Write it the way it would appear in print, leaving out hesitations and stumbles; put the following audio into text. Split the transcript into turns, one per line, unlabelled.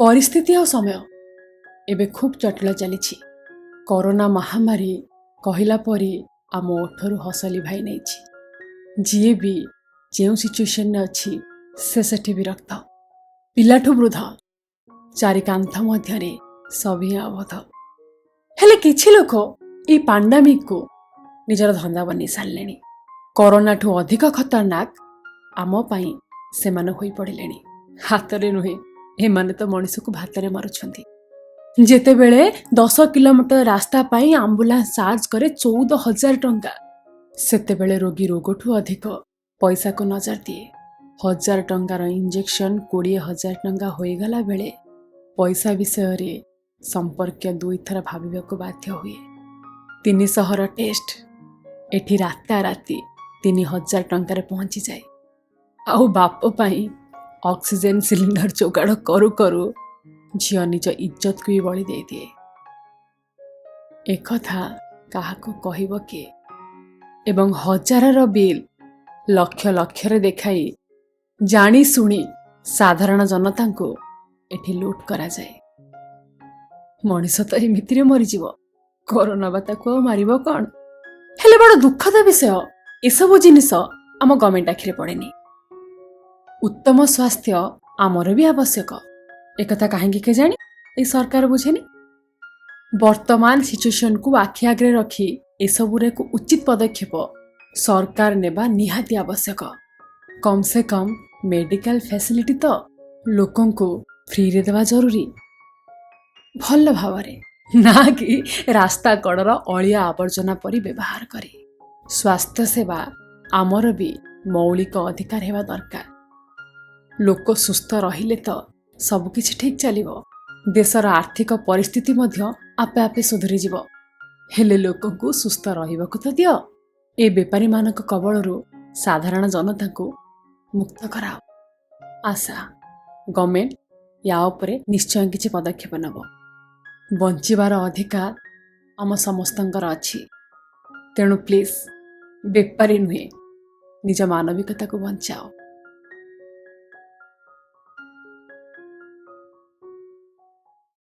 परिस्थिति और समय एबे खूब जटिल चली। कोरोना महामारी कहला परी आम ओठरू हसली भाई नहीं। जी भी जो सिचुएशन अच्छी से सेठी विरक्त पिलाठू वृद्ध चारि कांथ मध्य सभी आबद्ध हेले किछि लोक ये पांडामिक को निजर धंदा बनी सारे। कोरोना ठू अधिक खतरनाक आम पाई से माने होई पड़िले। हाथरे नुहे एमाने तो मनीष को भातरे मारुछंती। जेतेबेले 10 किलोमीटर रास्ता पाई आंबुलांस चार्ज करे 14,000 टंका, सेतेबेले रोगी रोगठू अधिक पैसा को नजर दिए। 1000 टंकार इंजेक्शन 20,000 टंका होईगला बेले पैसा विषय रे संपर्क 2 थर भाविबाको बाध्य हुए। 300 टेस्ट एठी राता राती 3,000 टंकार पहुंची जाए। आउ बाप पाई ऑक्सीजन सिलिंडर जोगाड़ करू करू झियो निज इज्जत को भी बलि दे दिए। एक कथा काहाको कहिबो के एवं हजारर बिल लक्ष लक्ष रे देखाई जानी सुनी साधारण जनता को एठी लूट करा जाए। मनीष तो एमितिरे मरीजीव, कोरोना बाता को मारिबो कौन? हेले बड़ दुखद विषय एसबू जिनिस आम गवर्नमेंट आखिरे पड़ेनी। उत्तम स्वास्थ्य आमर भी आवश्यक, एक कहीं के जानी ये सरकार बुझेनी। वर्तमान सिचुएशन को आखि आगे रखी एसबुरे को उचित पदक्षेप सरकार नेबा निहाती आवश्यक। कम से कम मेडिकल फैसिलिटी तो लोकों को फ्री रे देवा जरूरी, भल भावरे, ना कि रास्ता कड़र अलिया आवर्जना परी व्यवहार करी। स्वास्थ्य सेवा आमर भी मौलिक अधिकार हेबा दरकार। लोक सुस्थ रहिले तो सबकिछि ठीक चलिबो। देशर आर्थिक परिस्थिति मध्य आपे आपे सुधरी जिवो। हेले लोकों को सुस्थ रहिबाको तो दियो। ए बेपारी मानक कबळरू साधारण जनता को मुक्त कराओ। आशा गवर्नमेंट या उपरे निश्चय किछि पदक्षेप नबो। बंचिबार अधिकार आम समस्तंकर अछि, तेणु प्लीज बेपारी नुहे निज मानविकता को बंचाओ।